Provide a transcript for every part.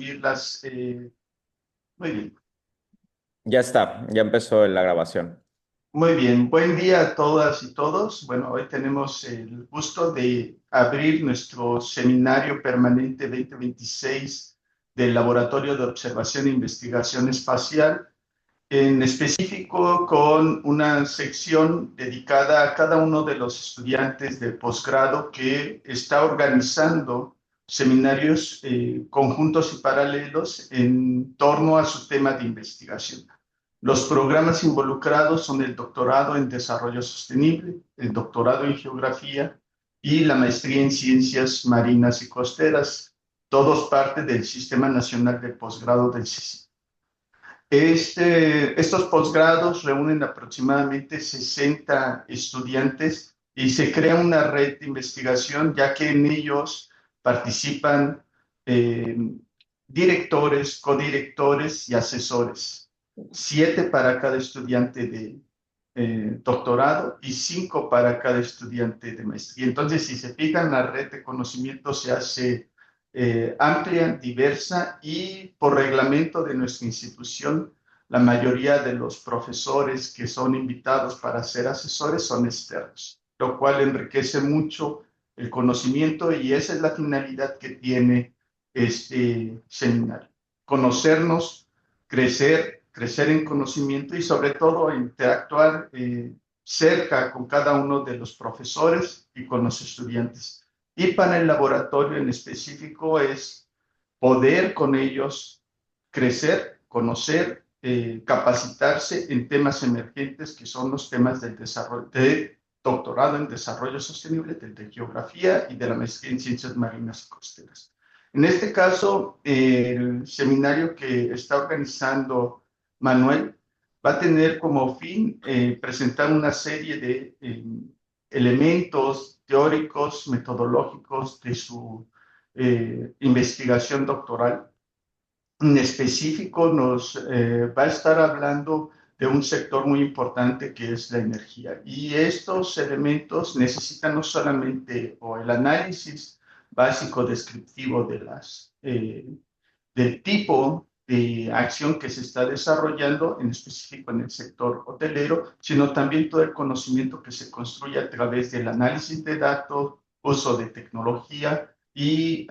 subirlas. Muy bien, Ya está, ya empezó la grabación. muy bien. Buen día a todas y todos. Bueno, hoy tenemos el gusto de abrir nuestro seminario permanente 2026 del Laboratorio de Observación e Investigación Espacial, en específico con una sección dedicada a cada uno de los estudiantes de posgrado que está organizando seminarios conjuntos y paralelos en torno a su tema de investigación. Los programas involucrados son el doctorado en desarrollo sostenible, el doctorado en geografía y la maestría en ciencias marinas y costeras, todos parte del Sistema Nacional de Posgrado del CICI. Estos posgrados reúnen aproximadamente 60 estudiantes y se crea una red de investigación, ya que en ellos participan eh, directores, codirectores y asesores. 7 para cada estudiante de doctorado y 5 para cada estudiante de maestría. Entonces, si se fijan, la red de conocimiento se hace amplia, diversa y por reglamento de nuestra institución, la mayoría de los profesores que son invitados para ser asesores son externos, lo cual enriquece mucho el conocimiento y esa es la finalidad que tiene este seminario. Conocernos, crecer en conocimiento y sobre todo interactuar cerca con cada uno de los profesores y con los estudiantes. Y para el laboratorio en específico es poder con ellos crecer, conocer, capacitarse en temas emergentes que son los temas del desarrollo, de doctorado en desarrollo sostenible, de geografía y de la maestría en ciencias marinas y costeras. En este caso, el seminario que está organizando Manuel va a tener como fin presentar una serie de elementos teóricos, metodológicos de su investigación doctoral. En específico, nos va a estar hablando de un sector muy importante que es la energía. Y estos elementos necesitan no solamente o el análisis básico descriptivo de del tipo de acción que se está desarrollando, en específico en el sector hotelero, sino también todo el conocimiento que se construye a través del análisis de datos, uso de tecnología y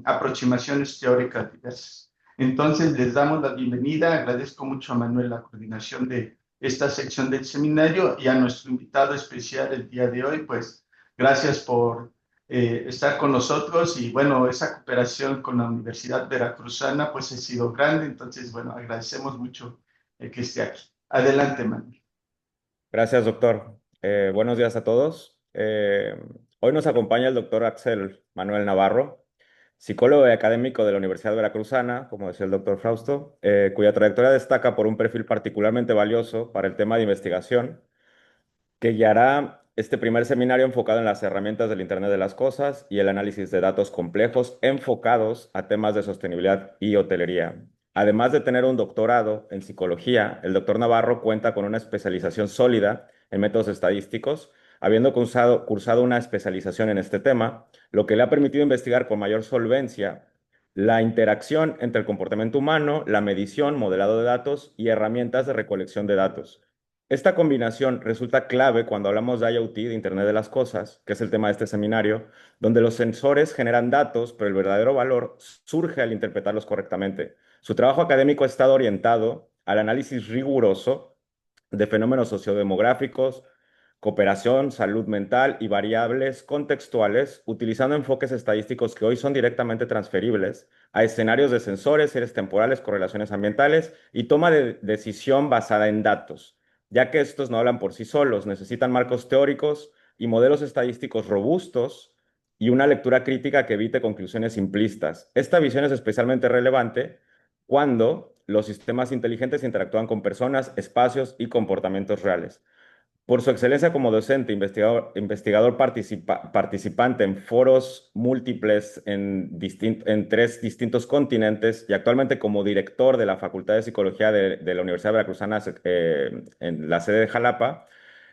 aproximaciones teóricas diversas. Entonces, les damos la bienvenida. Agradezco mucho a Manuel la coordinación de esta sección del seminario y a nuestro invitado especial el día de hoy. Pues gracias por estar con nosotros y bueno, esa cooperación con la Universidad Veracruzana pues ha sido grande, entonces bueno, agradecemos mucho que esté aquí. Adelante, Manuel. Gracias, doctor. Buenos días a todos. Hoy nos acompaña el doctor Axel Manuel Navarro, psicólogo y académico de la Universidad Veracruzana, como decía el doctor Frausto, cuya trayectoria destaca por un perfil particularmente valioso para el tema de investigación, que guiará este primer seminario enfocado en las herramientas del Internet de las Cosas y el análisis de datos complejos enfocados a temas de sostenibilidad y hotelería. Además de tener un doctorado en psicología, el doctor Navarro cuenta con una especialización sólida en métodos estadísticos, habiendo cursado una especialización en este tema, lo que le ha permitido investigar con mayor solvencia la interacción entre el comportamiento humano, la medición, modelado de datos y herramientas de recolección de datos. Esta combinación resulta clave cuando hablamos de IoT, de Internet de las Cosas, que es el tema de este seminario, donde los sensores generan datos, pero el verdadero valor surge al interpretarlos correctamente. Su trabajo académico ha estado orientado al análisis riguroso de fenómenos sociodemográficos, cooperación, salud mental y variables contextuales, utilizando enfoques estadísticos que hoy son directamente transferibles a escenarios de sensores, series temporales, correlaciones ambientales y toma de decisión basada en datos, ya que estos no hablan por sí solos, necesitan marcos teóricos y modelos estadísticos robustos y una lectura crítica que evite conclusiones simplistas. Esta visión es especialmente relevante cuando los sistemas inteligentes interactúan con personas, espacios y comportamientos reales. Por su excelencia como docente, investigador participante en foros múltiples en 3 distintos continentes y actualmente como director de la Facultad de Psicología de la Universidad Veracruzana en la sede de Jalapa,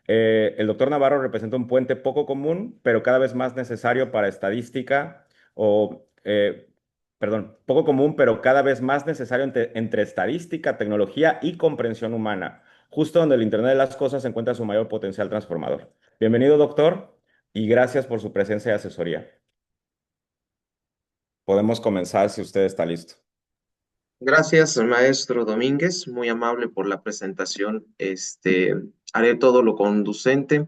el doctor Navarro representa un puente poco común, pero cada vez más necesario para estadística o perdón, poco común, pero cada vez más necesario entre estadística, tecnología y comprensión humana, justo donde el Internet de las cosas encuentra su mayor potencial transformador. Bienvenido, doctor, y gracias por su presencia y asesoría. Podemos comenzar si usted está listo. Gracias, maestro Domínguez, muy amable por la presentación. Haré todo lo conducente.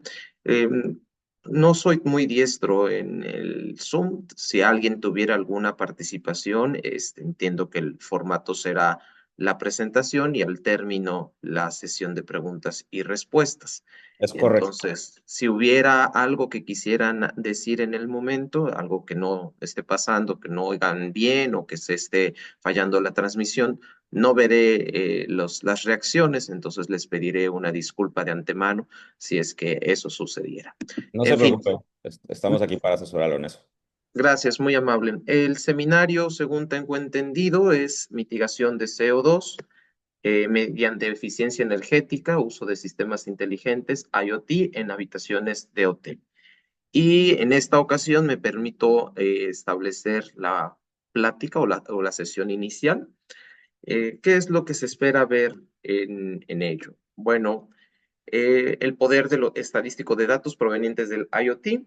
No soy muy diestro en el Zoom. Si alguien tuviera alguna participación, entiendo que el formato será la presentación y al término la sesión de preguntas y respuestas. Es correcto. Entonces, si hubiera algo que quisieran decir en el momento, algo que no esté pasando, que no oigan bien o que se esté fallando la transmisión, no veré las reacciones, entonces les pediré una disculpa de antemano si es que eso sucediera. No En se fin, preocupe, estamos aquí para asesorarlo en eso. gracias, muy amable. El seminario, según tengo entendido, es mitigación de CO2 mediante eficiencia energética, uso de sistemas inteligentes, IoT, en habitaciones de hotel. Y en esta ocasión me permito establecer la plática o la sesión inicial. ¿Qué es lo que se espera ver en ello? Bueno, el poder de lo estadístico de datos provenientes del IoT.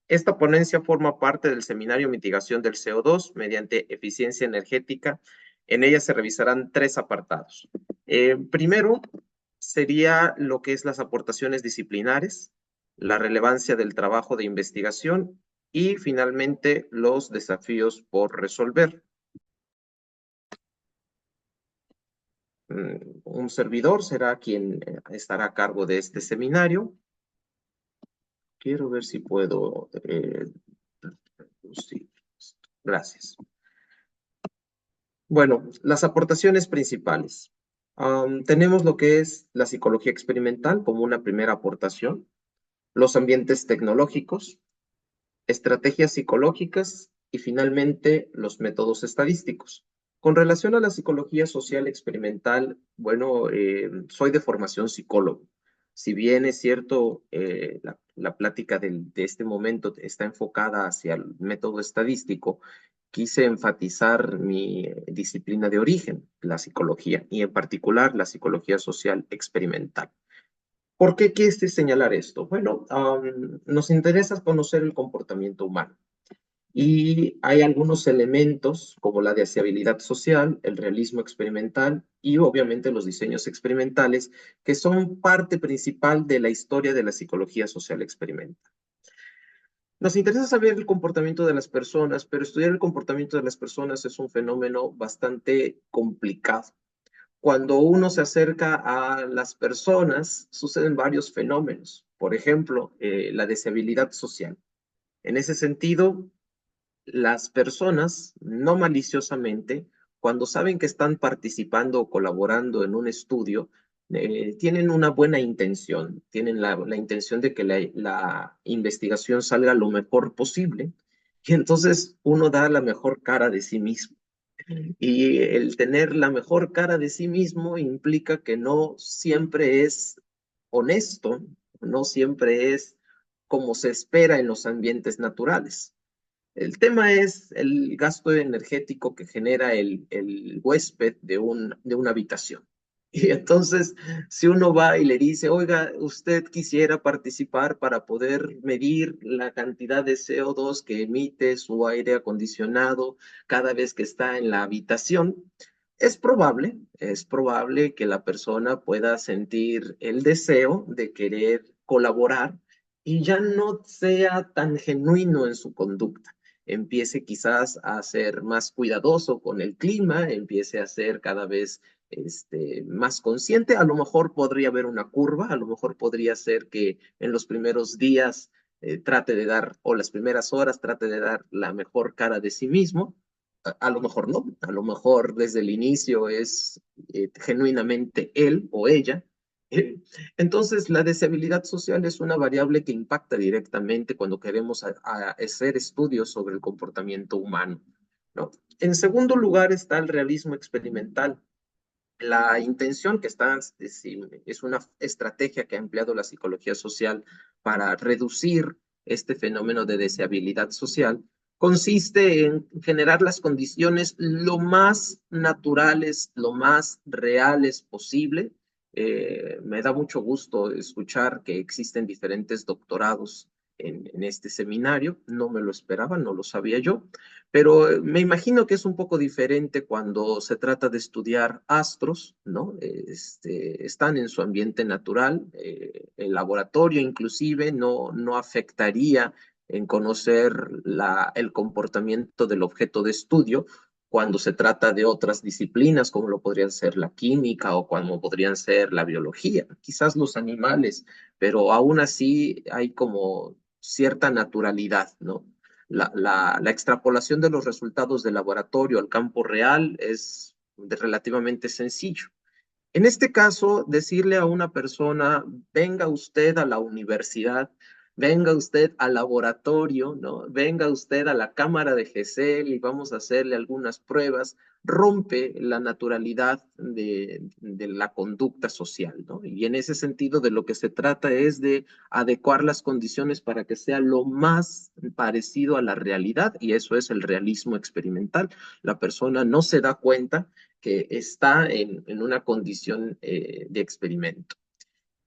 Esta ponencia forma parte del seminario Mitigación del CO2 mediante eficiencia energética. En ella se revisarán tres apartados. Primero, sería lo que es las aportaciones disciplinares, la relevancia del trabajo de investigación y finalmente los desafíos por resolver. Un servidor será quien estará a cargo de este seminario. Quiero ver si puedo reducir esto. Gracias. Bueno, las aportaciones principales. Tenemos lo que es la psicología experimental como una primera aportación, los ambientes tecnológicos, estrategias psicológicas y finalmente los métodos estadísticos. Con relación a la psicología social experimental, bueno, soy de formación psicólogo. Si bien es cierto, la plática de este momento está enfocada hacia el método estadístico, quise enfatizar mi disciplina de origen, la psicología, y en particular la psicología social experimental. ¿Por qué quise señalar esto? Bueno, nos interesa conocer el comportamiento humano y hay algunos elementos como la deseabilidad social, el realismo experimental y obviamente los diseños experimentales que son parte principal de la historia de la psicología social experimental. Nos interesa saber el comportamiento de las personas, pero estudiar el comportamiento de las personas es un fenómeno bastante complicado. Cuando uno se acerca a las personas, suceden varios fenómenos. Por ejemplo, la deseabilidad social. En ese sentido, las personas, no maliciosamente, cuando saben que están participando o colaborando en un estudio, tienen una buena intención, tienen la intención de que la investigación salga lo mejor posible, y entonces uno da la mejor cara de sí mismo. Y el tener la mejor cara de sí mismo implica que no siempre es honesto, no siempre es como se espera en los ambientes naturales. El tema es el gasto energético que genera el huésped de una habitación. Y entonces, si uno va y le dice, oiga, usted quisiera participar para poder medir la cantidad de CO2 que emite su aire acondicionado cada vez que está en la habitación, es probable que la persona pueda sentir el deseo de querer colaborar y ya no sea tan genuino en su conducta, empiece quizás a ser más cuidadoso con el clima, empiece a ser cada vez más consciente. A lo mejor podría haber una curva, a lo mejor podría ser que en los primeros días trate de dar, o las primeras horas trate de dar la mejor cara de sí mismo. A lo mejor no, a lo mejor desde el inicio es genuinamente él o ella. Entonces, la deseabilidad social es una variable que impacta directamente cuando queremos hacer estudios sobre el comportamiento humano, ¿no? En segundo lugar está el realismo experimental. La intención que está es una estrategia que ha empleado la psicología social para reducir este fenómeno de deseabilidad social, consiste en generar las condiciones lo más naturales, lo más reales posible. Me da mucho gusto escuchar que existen diferentes doctorados en este seminario. No me lo esperaba, no lo sabía yo, pero me imagino que es un poco diferente cuando se trata de estudiar astros, ¿no? Están en su ambiente natural, el laboratorio inclusive no afectaría en conocer el comportamiento del objeto de estudio cuando se trata de otras disciplinas, como lo podrían ser la química o como podrían ser la biología, quizás los animales, pero aún así hay como cierta naturalidad, ¿no? La extrapolación de los resultados del laboratorio al campo real es relativamente sencillo. En este caso, decirle a una persona, venga usted a la universidad, venga usted al laboratorio, ¿no? Venga usted a la cámara de GESEL y vamos a hacerle algunas pruebas, rompe la naturalidad de la conducta social, ¿no? Y en ese sentido de lo que se trata es de adecuar las condiciones para que sea lo más parecido a la realidad, y eso es el realismo experimental. La persona no se da cuenta que está en una condición de experimento.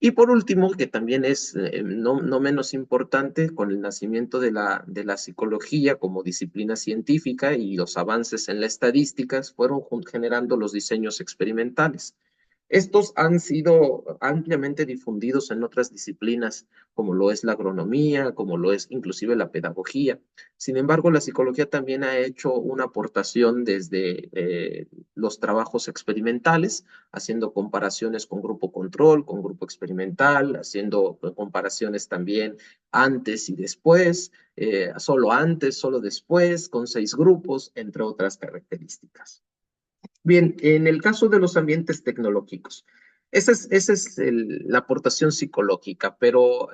Y por último, que también es no menos importante, con el nacimiento de la psicología como disciplina científica y los avances en las estadísticas, fueron generando los diseños experimentales. Estos han sido ampliamente difundidos en otras disciplinas, como lo es la agronomía, como lo es inclusive la pedagogía. Sin embargo, la psicología también ha hecho una aportación desde los trabajos experimentales, haciendo comparaciones con grupo control, con grupo experimental, haciendo comparaciones también antes y después, solo antes, solo después, con 6 grupos, entre otras características. Bien, en el caso de los ambientes tecnológicos, esa es la aportación psicológica, pero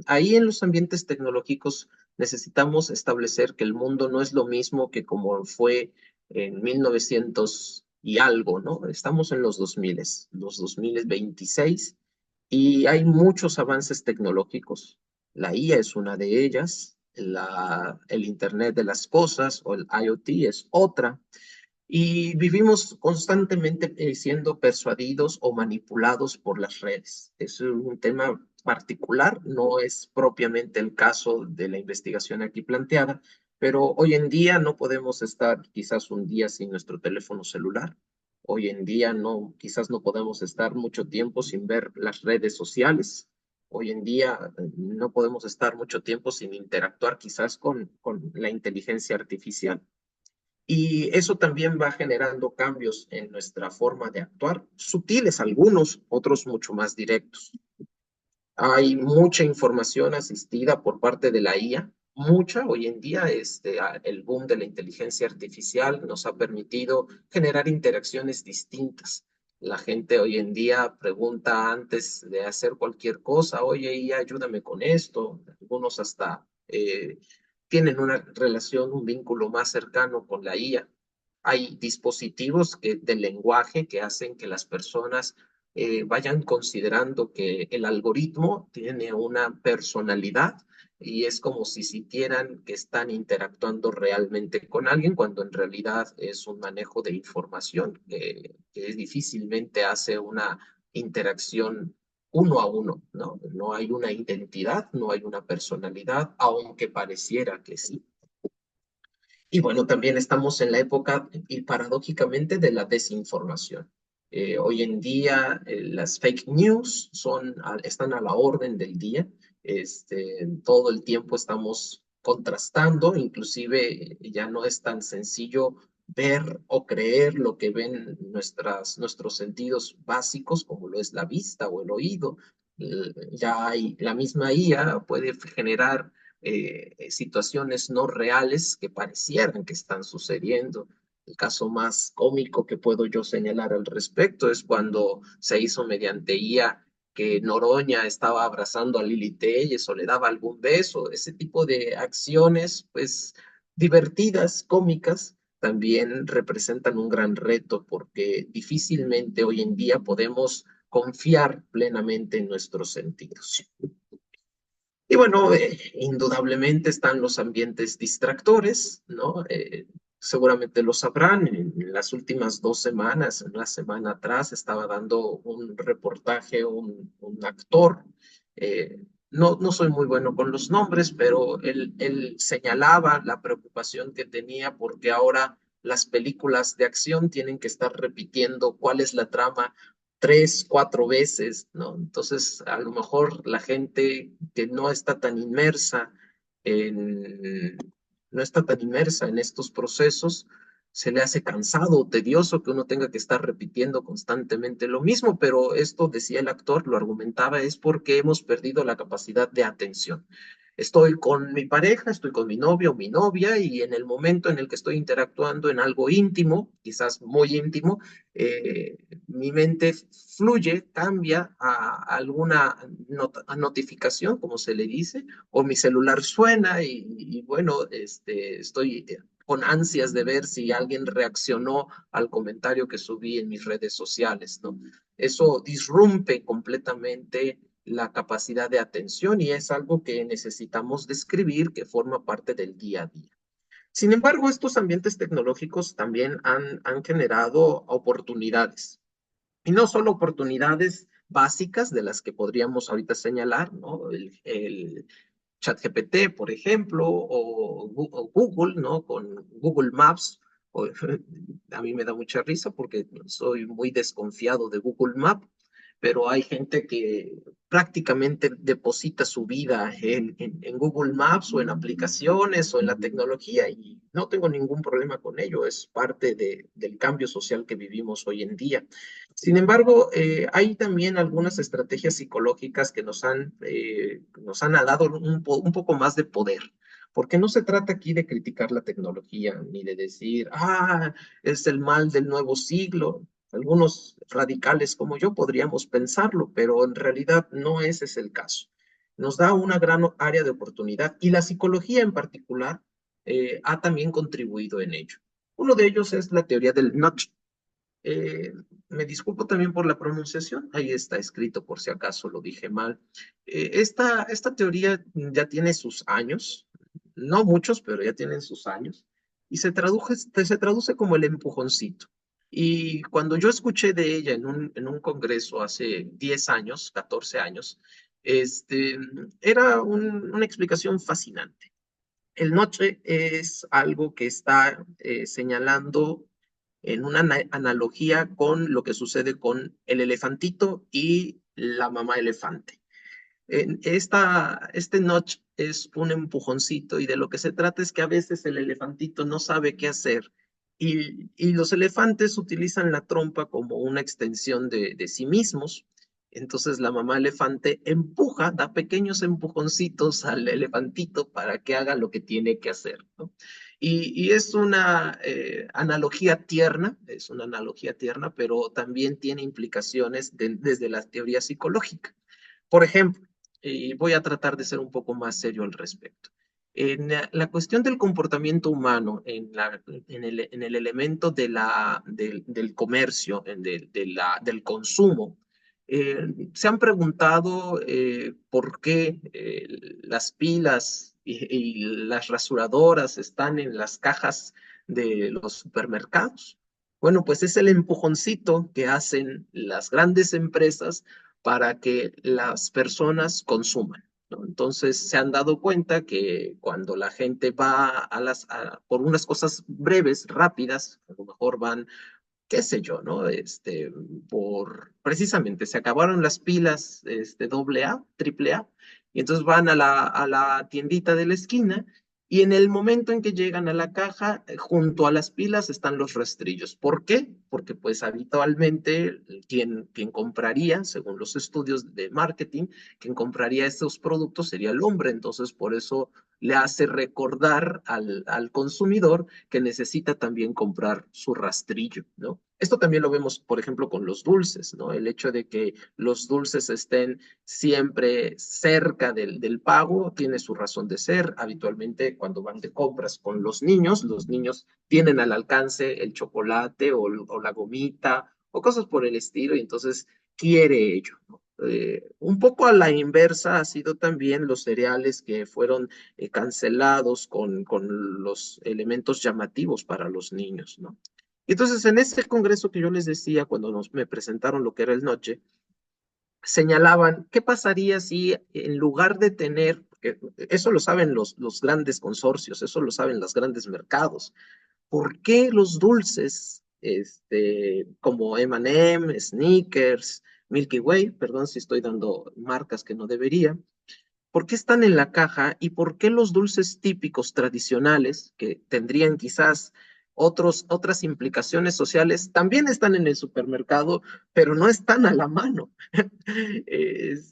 ahí en los ambientes tecnológicos necesitamos establecer que el mundo no es lo mismo que como fue en 1900 y algo, ¿no? Estamos en los 2000, los 2026, y hay muchos avances tecnológicos. La IA es una de ellas, el Internet de las cosas o el IoT es otra. Y vivimos constantemente siendo persuadidos o manipulados por las redes. Es un tema particular, no es propiamente el caso de la investigación aquí planteada, pero hoy en día no podemos estar quizás un día sin nuestro teléfono celular. Hoy en día no, quizás no podemos estar mucho tiempo sin ver las redes sociales. Hoy en día no podemos estar mucho tiempo sin interactuar quizás con la inteligencia artificial. Y eso también va generando cambios en nuestra forma de actuar, sutiles algunos, otros mucho más directos. Hay mucha información asistida por parte de la IA, mucha hoy en día. El boom de la inteligencia artificial nos ha permitido generar interacciones distintas. La gente hoy en día pregunta antes de hacer cualquier cosa, oye, IA, ayúdame con esto. Algunos hasta tienen una relación, un vínculo más cercano con la IA. Hay dispositivos de lenguaje que hacen que las personas vayan considerando que el algoritmo tiene una personalidad y es como si sintieran que están interactuando realmente con alguien, cuando en realidad es un manejo de información que difícilmente hace una interacción uno a uno, ¿no? No hay una identidad, no hay una personalidad, aunque pareciera que sí. Y bueno, también estamos en la época, y paradójicamente, de la desinformación. Hoy en día las fake news están a la orden del día. Todo el tiempo estamos contrastando, inclusive ya no es tan sencillo ver o creer lo que ven nuestros sentidos básicos, como lo es la vista o el oído. Ya hay, la misma IA puede generar situaciones no reales que parecieran que están sucediendo. El caso más cómico que puedo yo señalar al respecto es cuando se hizo mediante IA que Noroña estaba abrazando a Lili Telles o le daba algún beso. Ese tipo de acciones, pues divertidas, cómicas, también representan un gran reto porque difícilmente hoy en día podemos confiar plenamente en nuestros sentidos. Y bueno, indudablemente están los ambientes distractores, ¿no? Seguramente lo sabrán, en las últimas 2 semanas, una semana atrás, estaba dando un reportaje un actor, no soy muy bueno con los nombres, pero él señalaba la preocupación que tenía porque ahora las películas de acción tienen que estar repitiendo cuál es la trama 3, 4 veces, ¿no? Entonces, a lo mejor la gente que en, no está tan inmersa en estos procesos, se le hace cansado o tedioso que uno tenga que estar repitiendo constantemente lo mismo, pero esto, decía el actor, lo argumentaba, es porque hemos perdido la capacidad de atención. Estoy con mi pareja, estoy con mi novio o mi novia, y en el momento en el que estoy interactuando en algo íntimo, quizás muy íntimo, mi mente fluye, cambia a alguna notificación, como se le dice, o mi celular suena y bueno, estoy con ansias de ver si alguien reaccionó al comentario que subí en mis redes sociales, ¿no? Eso disrumpe completamente la capacidad de atención y es algo que necesitamos describir, que forma parte del día a día. Sin embargo, estos ambientes tecnológicos también han generado oportunidades, y no solo oportunidades básicas de las que podríamos ahorita señalar, ¿no? El ChatGPT, por ejemplo, o Google, ¿no? Con Google Maps. O, a mí me da mucha risa porque soy muy desconfiado de Google Maps, pero hay gente que prácticamente deposita su vida en Google Maps o en aplicaciones o en la tecnología y no tengo ningún problema con ello, es parte del cambio social que vivimos hoy en día. Sin embargo, hay también algunas estrategias psicológicas que nos han dado un poco más de poder, porque no se trata aquí de criticar la tecnología ni de decir, es el mal del nuevo siglo. Algunos radicales como yo podríamos pensarlo, pero en realidad no ese es el caso. Nos da una gran área de oportunidad y la psicología en particular ha también contribuido en ello. Uno de ellos es la teoría del nudge. eh, Me disculpo también por la pronunciación, ahí está escrito por si acaso lo dije mal. Esta teoría ya tiene sus años, no muchos, pero ya tienen sus años, y se traduce como el empujoncito. Y cuando yo escuché de ella en un congreso hace 10 años, 14 años, este, era una explicación fascinante. El noche es algo que está señalando en una analogía con lo que sucede con el elefantito y la mamá elefante. Este notch es un empujoncito y de lo que se trata es que a veces el elefantito no sabe qué hacer y los elefantes utilizan la trompa como una extensión de sí mismos. Entonces la mamá elefante empuja, da pequeños empujoncitos al elefantito para que haga lo que tiene que hacer, ¿no? Y es una analogía tierna, pero también tiene implicaciones desde la teoría psicológica. Por ejemplo, y voy a tratar de ser un poco más serio al respecto. En la cuestión del comportamiento humano, en el elemento del comercio, del consumo, se han preguntado por qué las pilas y las rasuradoras están en las cajas de los supermercados. Bueno, pues es el empujoncito que hacen las grandes empresas para que las personas consuman, ¿no? Entonces se han dado cuenta que cuando la gente va por unas cosas breves, rápidas, a lo mejor van, qué sé yo, ¿no? Precisamente se acabaron las pilas, doble A, triple A, y entonces van a la tiendita de la esquina y en el momento en que llegan a la caja, junto a las pilas están los rastrillos. ¿Por qué? Porque pues habitualmente quien compraría, según los estudios de marketing, quien compraría estos productos sería el hombre. Entonces por eso le hace recordar al consumidor que necesita también comprar su rastrillo, ¿no? Esto también lo vemos, por ejemplo, con los dulces, ¿no? El hecho de que los dulces estén siempre cerca del pago tiene su razón de ser. Habitualmente, cuando van de compras con los niños tienen al alcance el chocolate o la gomita o cosas por el estilo, y entonces quiere ello, ¿no? Un poco a la inversa ha sido también los cereales que fueron cancelados con los elementos llamativos para los niños, ¿no? Y entonces, en ese congreso que yo les decía, cuando me presentaron lo que era el Noche, señalaban, ¿qué pasaría si en lugar de tener, porque eso lo saben los grandes consorcios, eso lo saben los grandes mercados, ¿por qué los dulces, como M&M, Snickers, Milky Way, perdón si estoy dando marcas que no debería, ¿por qué están en la caja y por qué los dulces típicos tradicionales, que tendrían quizás otras implicaciones sociales, también están en el supermercado, pero no están a la mano?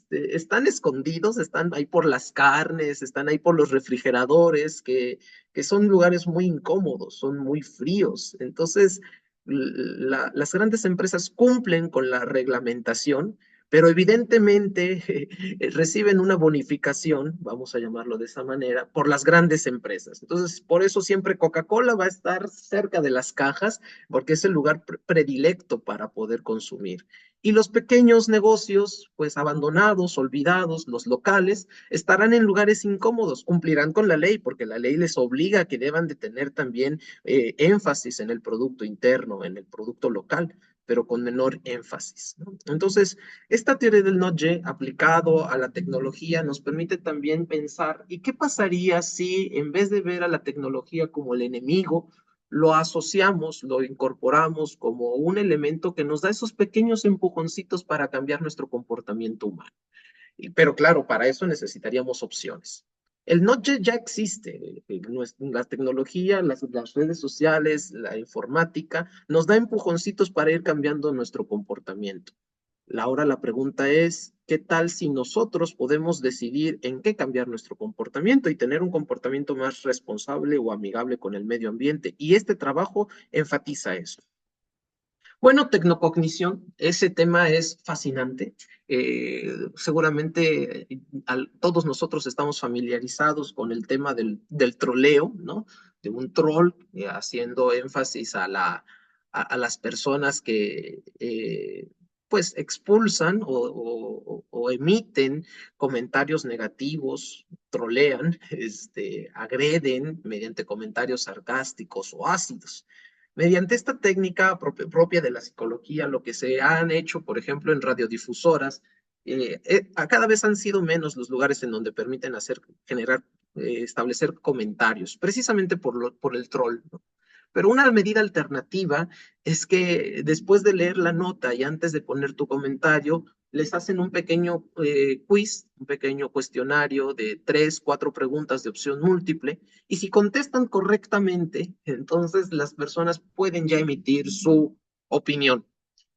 Están escondidos, están ahí por las carnes, están ahí por los refrigeradores, que son lugares muy incómodos, son muy fríos. Entonces, las grandes empresas cumplen con la reglamentación, pero evidentemente reciben una bonificación, vamos a llamarlo de esa manera, por las grandes empresas. Entonces, por eso siempre Coca-Cola va a estar cerca de las cajas, porque es el lugar predilecto para poder consumir. Y los pequeños negocios, pues abandonados, olvidados, los locales, estarán en lugares incómodos, cumplirán con la ley, porque la ley les obliga a que deban de tener también énfasis en el producto interno, en el producto local, pero con menor énfasis, ¿no? Entonces, esta teoría del Notch aplicado a la tecnología nos permite también pensar, ¿y qué pasaría si en vez de ver a la tecnología como el enemigo, lo asociamos, lo incorporamos como un elemento que nos da esos pequeños empujoncitos para cambiar nuestro comportamiento humano? Pero claro, para eso necesitaríamos opciones. El Notch ya existe, la tecnología, las redes sociales, la informática, nos da empujoncitos para ir cambiando nuestro comportamiento. Ahora la pregunta es, ¿qué tal si nosotros podemos decidir en qué cambiar nuestro comportamiento y tener un comportamiento más responsable o amigable con el medio ambiente? Y este trabajo enfatiza eso. Bueno, tecnocognición, ese tema es fascinante. Seguramente todos nosotros estamos familiarizados con el tema del troleo, ¿no? De un troll haciendo énfasis a las personas que pues expulsan o emiten comentarios negativos, trolean, agreden mediante comentarios sarcásticos o ácidos. Mediante esta técnica propia de la psicología, lo que se han hecho, por ejemplo, en radiodifusoras, cada vez han sido menos los lugares en donde permiten establecer comentarios, precisamente por el troll, ¿no? Pero una medida alternativa es que después de leer la nota y antes de poner tu comentario, les hacen un pequeño quiz, un pequeño cuestionario de 3, 4 preguntas de opción múltiple, y si contestan correctamente, entonces las personas pueden ya emitir su opinión.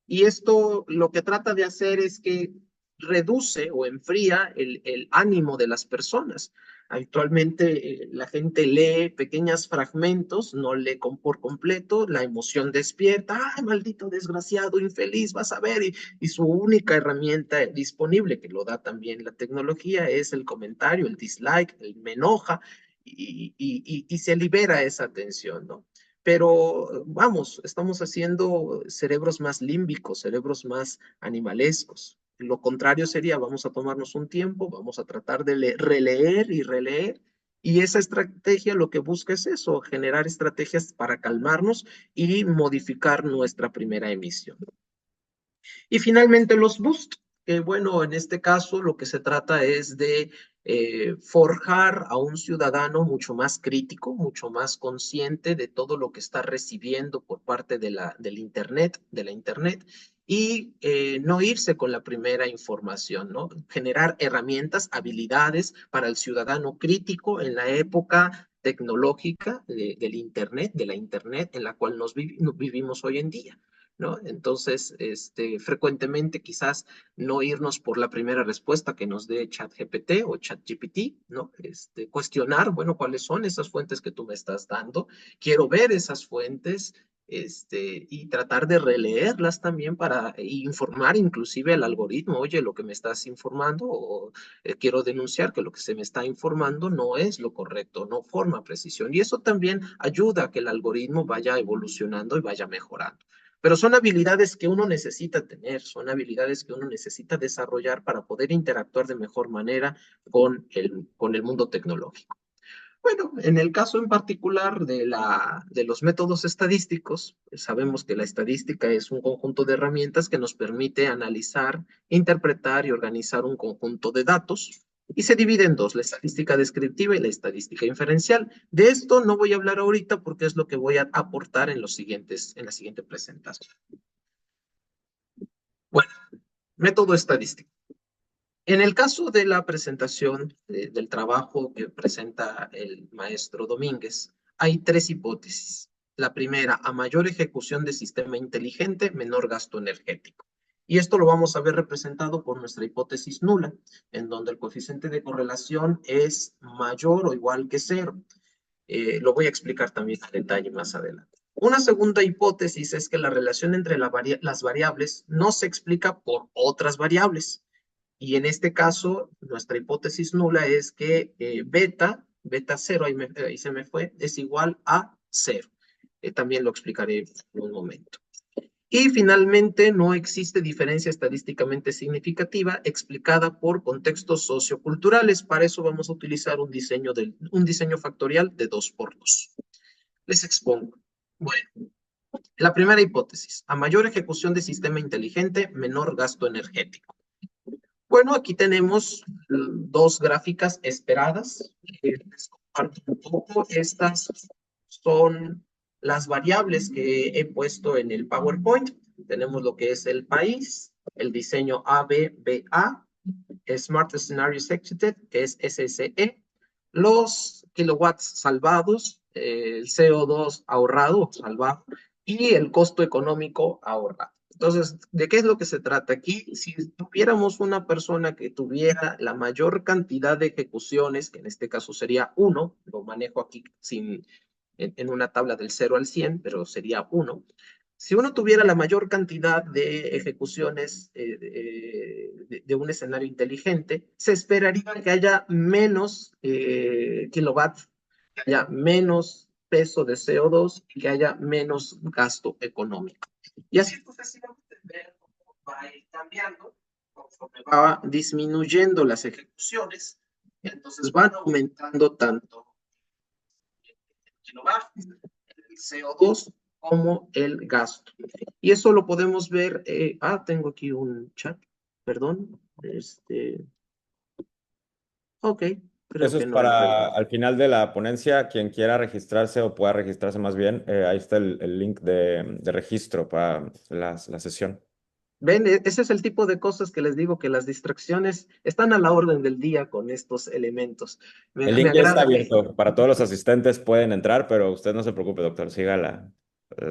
Y esto lo que trata de hacer es que reduce o enfría el ánimo de las personas. Actualmente la gente lee pequeños fragmentos, no lee por completo, la emoción despierta, ¡ay, maldito desgraciado, infeliz, vas a ver! Y su única herramienta disponible, que lo da también la tecnología, es el comentario, el dislike, el me enoja, y se libera esa tensión, ¿no? Pero vamos, estamos haciendo cerebros más límbicos, cerebros más animalescos. Lo contrario sería, vamos a tomarnos un tiempo, vamos a tratar de releer y releer. Y esa estrategia lo que busca es eso, generar estrategias para calmarnos y modificar nuestra primera emisión. Y finalmente los boosts, que bueno, en este caso lo que se trata es de forjar a un ciudadano mucho más crítico, mucho más consciente de todo lo que está recibiendo por parte de la Internet, y no irse con la primera información, ¿no? Generar herramientas, habilidades para el ciudadano crítico en la época tecnológica del Internet, de la Internet en la cual nos vivimos hoy en día, ¿no? Entonces, frecuentemente quizás no irnos por la primera respuesta que nos dé ChatGPT o ChatGPT, ¿no? Cuestionar, bueno, ¿cuáles son esas fuentes que tú me estás dando? Quiero ver esas fuentes, y tratar de releerlas también para informar inclusive al algoritmo, oye, lo que me estás informando, o quiero denunciar que lo que se me está informando no es lo correcto, no forma precisión. Y eso también ayuda a que el algoritmo vaya evolucionando y vaya mejorando. pero son habilidades que uno necesita tener, son habilidades que uno necesita desarrollar para poder interactuar de mejor manera con el mundo tecnológico. Bueno, en el caso en particular de los métodos estadísticos, pues sabemos que la estadística es un conjunto de herramientas que nos permite analizar, interpretar y organizar un conjunto de datos. Y se divide en dos, la estadística descriptiva y la estadística inferencial. De esto no voy a hablar ahorita porque es lo que voy a aportar en la siguiente presentación. Bueno, método estadístico. En el caso de la presentación del trabajo que presenta el maestro Domínguez, hay tres hipótesis. La primera, a mayor ejecución de sistema inteligente, menor gasto energético. Y esto lo vamos a ver representado por nuestra hipótesis nula, en donde el coeficiente de correlación es mayor o igual que 0. Lo voy a explicar también a detalle más adelante. Una segunda hipótesis es que la relación entre las variables no se explica por otras variables. Y en este caso, nuestra hipótesis nula es que beta 0, ahí se me fue, es igual a 0. También lo explicaré en un momento. Y finalmente, no existe diferencia estadísticamente significativa explicada por contextos socioculturales. Para eso vamos a utilizar un diseño factorial de 2×2. Les expongo. Bueno, la primera hipótesis, a mayor ejecución de sistema inteligente, menor gasto energético. Bueno, aquí tenemos dos gráficas esperadas. Les comparto un poco. Estas son las variables que he puesto en el PowerPoint. Tenemos lo que es el país, el diseño ABBA, Smart Scenarios Executed, que es SSE, los kilowatts salvados, el CO2 ahorrado, salvado, y el costo económico ahorrado. Entonces, ¿de qué es lo que se trata aquí? Si tuviéramos una persona que tuviera la mayor cantidad de ejecuciones, que en este caso sería 1, lo manejo aquí en una tabla del 0 al 100, pero sería 1. Si uno tuviera la mayor cantidad de ejecuciones de un escenario inteligente, se esperaría que haya menos kilowatts, que haya menos peso de CO2 y que haya menos gasto económico. Y así sucesivamente ver cómo va a ir cambiando conforme va disminuyendo las ejecuciones. Entonces van aumentando tanto el kilovatios, el CO2 como el gasto. Y eso lo podemos ver. Tengo aquí un chat, perdón. Ok. Creo Eso que es no era para relevante. al final de la ponencia, quien quiera registrarse o pueda registrarse más bien, ahí está el link de registro para la sesión. Ven, ese es el tipo de cosas que les digo, que las distracciones están a la orden del día con estos elementos. El Me link ya está agrada. abierto para todos los asistentes, pueden entrar, pero usted no se preocupe, doctor, siga la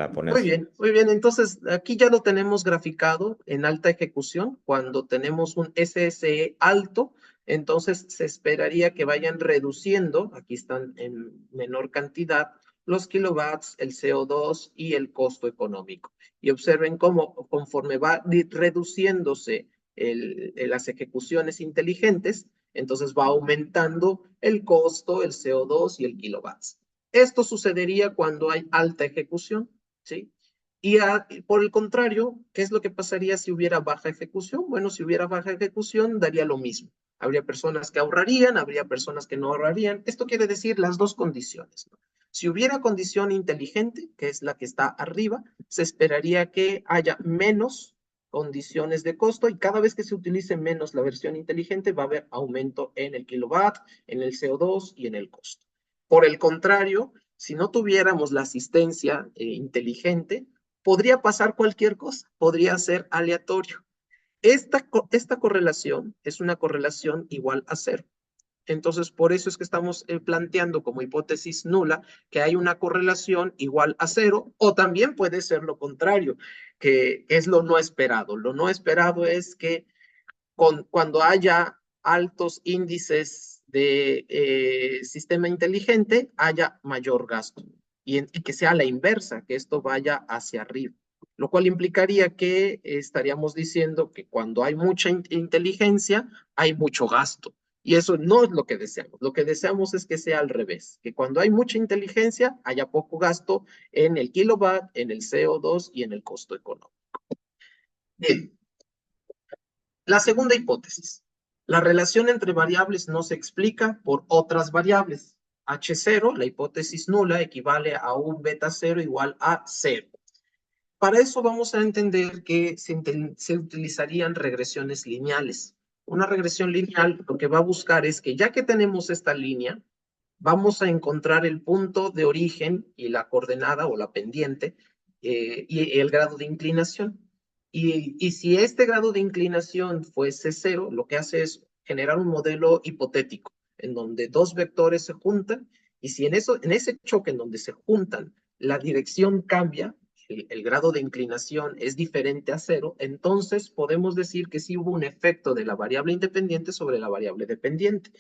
Muy ponencia. bien, muy bien. Entonces, aquí ya lo tenemos graficado en alta ejecución. Cuando tenemos un SSE alto, entonces se esperaría que vayan reduciendo, aquí están en menor cantidad, los kilowatts, el CO2 y el costo económico. Y observen cómo conforme va reduciéndose las ejecuciones inteligentes, entonces va aumentando el costo, el CO2 y el kilowatts. Esto sucedería cuando hay alta ejecución. ¿Sí? Y por el contrario, ¿qué es lo que pasaría si hubiera baja ejecución? Bueno, si hubiera baja ejecución, daría lo mismo. Habría personas que ahorrarían, habría personas que no ahorrarían. Esto quiere decir las dos condiciones, ¿no? Si hubiera condición inteligente, que es la que está arriba, se esperaría que haya menos condiciones de costo y cada vez que se utilice menos la versión inteligente va a haber aumento en el kilowatt, en el CO2 y en el costo. Por el contrario, si no tuviéramos la asistencia inteligente, podría pasar cualquier cosa, podría ser aleatorio. Esta correlación es una correlación igual a 0. Entonces, por eso es que estamos planteando como hipótesis nula que hay una correlación igual a 0, o también puede ser lo contrario, que es lo no esperado. Lo no esperado es que cuando haya altos índices de sistema inteligente, haya mayor gasto. Y que sea la inversa, que esto vaya hacia arriba. Lo cual implicaría que estaríamos diciendo que cuando hay mucha inteligencia, hay mucho gasto. Y eso no es lo que deseamos. Lo que deseamos es que sea al revés, que cuando hay mucha inteligencia haya poco gasto en el kilowatt, en el CO2 y en el costo económico. Bien, la segunda hipótesis. La relación entre variables no se explica por otras variables. H0, la hipótesis nula, equivale a un beta 0 igual a 0. Para eso vamos a entender que se utilizarían regresiones lineales. Una regresión lineal lo que va a buscar es que ya que tenemos esta línea, vamos a encontrar el punto de origen y la coordenada o la pendiente y el grado de inclinación. Y si este grado de inclinación fuese 0, lo que hace es generar un modelo hipotético en donde dos vectores se juntan y si en ese choque en donde se juntan la dirección cambia, el grado de inclinación es diferente a 0, entonces podemos decir que sí hubo un efecto de la variable independiente sobre la variable dependiente.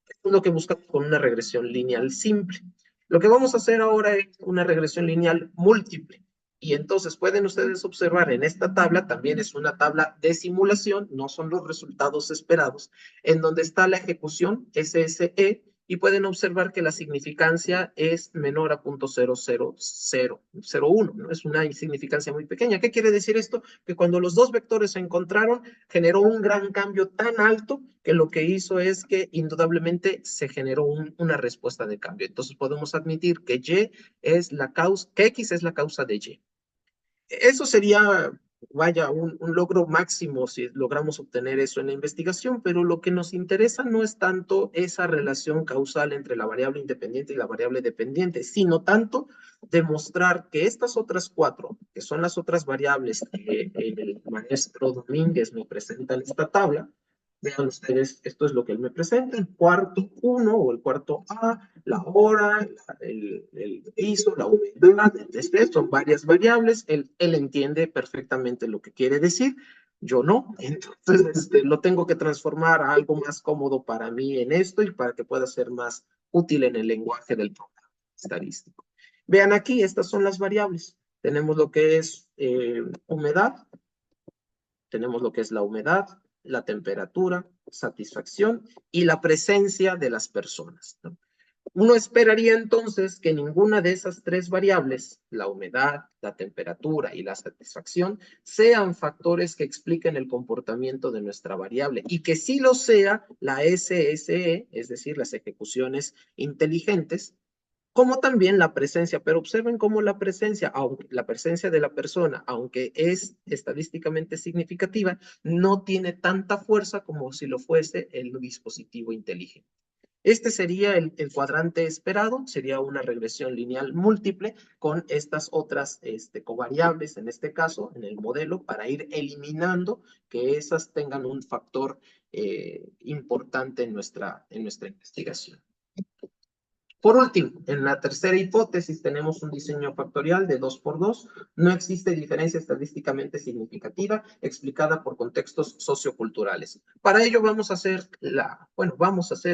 Esto es lo que buscamos con una regresión lineal simple. Lo que vamos a hacer ahora es una regresión lineal múltiple. Y entonces pueden ustedes observar en esta tabla, también es una tabla de simulación, no son los resultados esperados, en donde está la ejecución SSE, y pueden observar que la significancia es menor a 0.00001, ¿no? Es una significancia muy pequeña. ¿Qué quiere decir esto? Que cuando los dos vectores se encontraron, generó un gran cambio tan alto que lo que hizo es que indudablemente se generó una respuesta de cambio. Entonces podemos admitir que Y es la causa, que X es la causa de Y. Eso sería, vaya, un logro máximo si logramos obtener eso en la investigación, pero lo que nos interesa no es tanto esa relación causal entre la variable independiente y la variable dependiente, sino tanto demostrar que estas otras cuatro, que son las otras variables que el maestro Domínguez me presenta en esta tabla, vean ustedes, esto es lo que él me presenta, el cuarto 1 o el cuarto A, la hora, el ISO, la humedad, el estrés, son varias variables, él entiende perfectamente lo que quiere decir, yo no, entonces lo tengo que transformar a algo más cómodo para mí en esto y para que pueda ser más útil en el lenguaje del programa estadístico. Vean aquí, estas son las variables. Tenemos lo que es humedad, tenemos lo que es la humedad, la temperatura, satisfacción y la presencia de las personas, ¿no? Uno esperaría entonces que ninguna de esas tres variables, la humedad, la temperatura y la satisfacción, sean factores que expliquen el comportamiento de nuestra variable y que sí lo sea la SSE, es decir, las ejecuciones inteligentes, como también la presencia, pero observen cómo la presencia de la persona, aunque es estadísticamente significativa, no tiene tanta fuerza como si lo fuese el dispositivo inteligente. Este sería el cuadrante esperado, sería una regresión lineal múltiple con estas otras covariables, en este caso, en el modelo, para ir eliminando que esas tengan un factor importante en nuestra investigación. Por último, en la tercera hipótesis tenemos un diseño factorial de 2 por 2. No existe diferencia estadísticamente significativa explicada por contextos socioculturales. Para ello vamos a hacer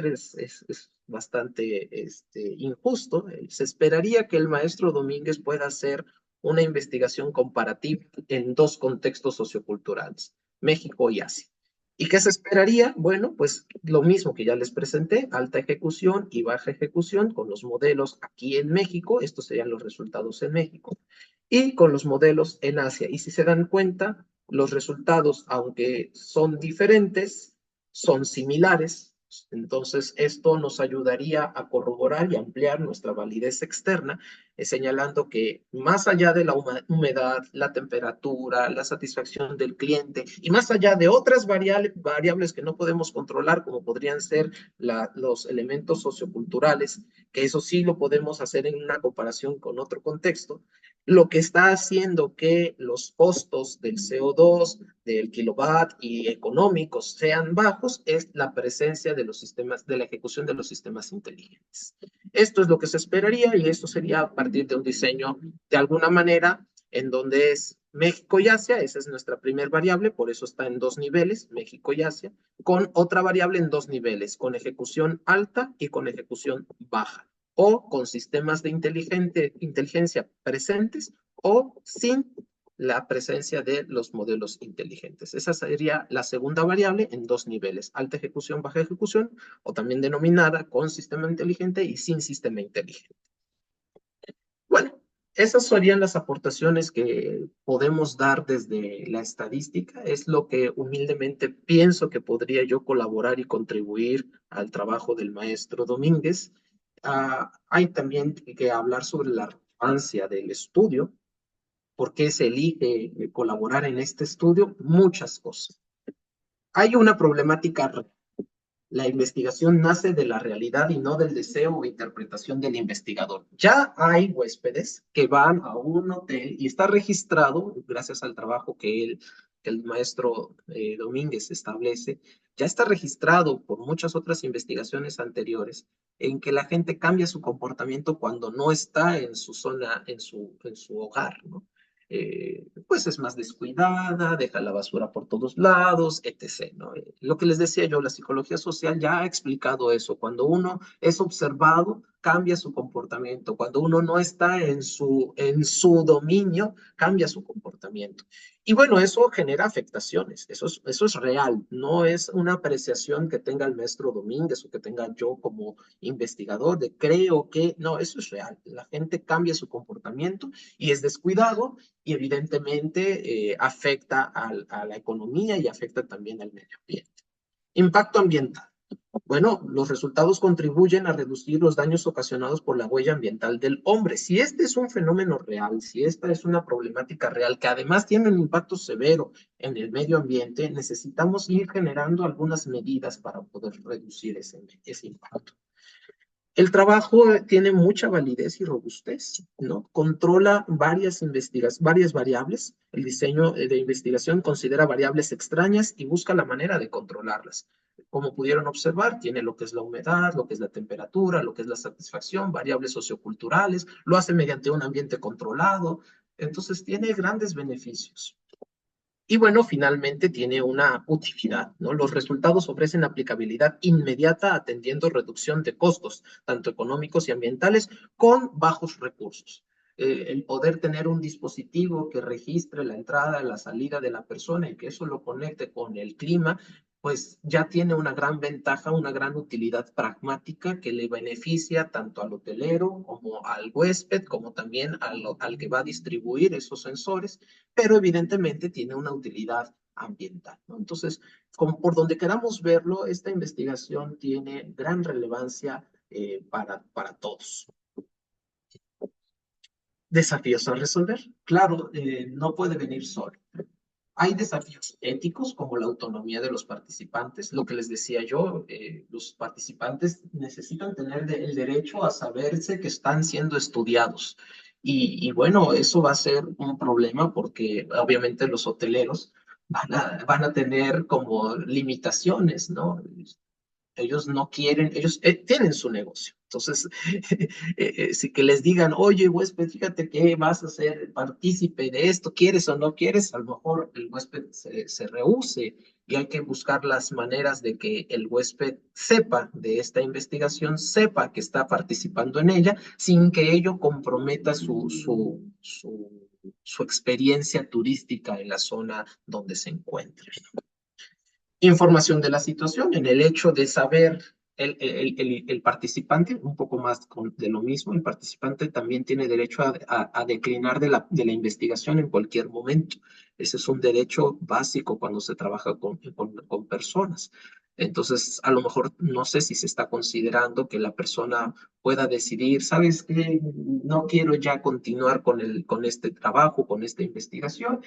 es bastante injusto. Se esperaría que el maestro Domínguez pueda hacer una investigación comparativa en dos contextos socioculturales, México y Asia. ¿Y qué se esperaría? Bueno, pues lo mismo que ya les presenté, alta ejecución y baja ejecución con los modelos aquí en México, estos serían los resultados en México, y con los modelos en Asia. Y si se dan cuenta, los resultados, aunque son diferentes, son similares. Entonces, esto nos ayudaría a corroborar y ampliar nuestra validez externa, señalando que más allá de la humedad, la temperatura, la satisfacción del cliente y más allá de otras variables que no podemos controlar, como podrían ser los elementos socioculturales, que eso sí lo podemos hacer en una comparación con otro contexto, lo que está haciendo que los costos del CO2, del kilowatt y económicos sean bajos es la presencia de los sistemas, de la ejecución de los sistemas inteligentes. Esto es lo que se esperaría y esto sería a partir de un diseño de alguna manera en donde es México y Asia, esa es nuestra primer variable, por eso está en dos niveles, México y Asia, con otra variable en dos niveles, con ejecución alta y con ejecución baja, o con sistemas de inteligencia presentes o sin la presencia de los modelos inteligentes. Esa sería la segunda variable en dos niveles, alta ejecución, baja ejecución, o también denominada con sistema inteligente y sin sistema inteligente. Bueno, esas serían las aportaciones que podemos dar desde la estadística. Es lo que humildemente pienso que podría yo colaborar y contribuir al trabajo del maestro Domínguez. Hay también que hablar sobre la relevancia del estudio. ¿Por qué se elige colaborar en este estudio? Muchas cosas. Hay una problemática. La investigación nace de la realidad y no del deseo o interpretación del investigador. Ya hay huéspedes que van a un hotel y está registrado, gracias al trabajo que el maestro Domínguez establece, ya está registrado por muchas otras investigaciones anteriores en que la gente cambia su comportamiento cuando no está en su zona, en su hogar, ¿no? Pues es más descuidada, deja la basura por todos lados, etc., ¿no? Lo que les decía yo, la psicología social ya ha explicado eso. Cuando uno es observado, cambia su comportamiento. Cuando uno no está en su dominio, cambia su comportamiento. Y bueno, eso genera afectaciones, eso es real, no es una apreciación que tenga el maestro Domínguez o que tenga yo como investigador de creo que, no, eso es real. La gente cambia su comportamiento y es descuidado y evidentemente afecta a la economía y afecta también al medio ambiente. Impacto ambiental. Bueno, los resultados contribuyen a reducir los daños ocasionados por la huella ambiental del hombre. Si este es un fenómeno real, si esta es una problemática real que además tiene un impacto severo en el medio ambiente, necesitamos ir generando algunas medidas para poder reducir ese impacto. El trabajo tiene mucha validez y robustez, ¿no? Controla varias variables. El diseño de investigación considera variables extrañas y busca la manera de controlarlas. Como pudieron observar, tiene lo que es la humedad, lo que es la temperatura, lo que es la satisfacción, variables socioculturales, lo hace mediante un ambiente controlado. Entonces, tiene grandes beneficios. Y bueno, finalmente tiene una utilidad, ¿no? Los resultados ofrecen aplicabilidad inmediata atendiendo reducción de costos, tanto económicos y ambientales, con bajos recursos. El poder tener un dispositivo que registre la entrada y la salida de la persona y que eso lo conecte con el clima, pues ya tiene una gran ventaja, una gran utilidad pragmática que le beneficia tanto al hotelero como al huésped, como también al que va a distribuir esos sensores, pero evidentemente tiene una utilidad ambiental, ¿no? Entonces, como por donde queramos verlo, esta investigación tiene gran relevancia para todos. Desafíos a resolver. Claro, no puede venir solo. Hay desafíos éticos como la autonomía de los participantes. Lo que les decía yo, los participantes necesitan tener el derecho a saberse que están siendo estudiados. Y bueno, eso va a ser un problema porque obviamente los hoteleros van a tener como limitaciones, ¿no? Ellos no quieren, ellos tienen su negocio. Entonces, si que les digan, oye, huésped, fíjate que vas a ser partícipe de esto, ¿quieres o no quieres? A lo mejor el huésped se rehúse y hay que buscar las maneras de que el huésped sepa de esta investigación, sepa que está participando en ella, sin que ello comprometa su experiencia turística en la zona donde se encuentre. Información de la situación, en el hecho de saber el participante, un poco más de lo mismo, el participante también tiene derecho a declinar de la investigación en cualquier momento. Ese es un derecho básico cuando se trabaja con personas. Entonces, a lo mejor no sé si se está considerando que la persona pueda decidir, ¿sabes qué? No quiero ya continuar con este trabajo, con esta investigación.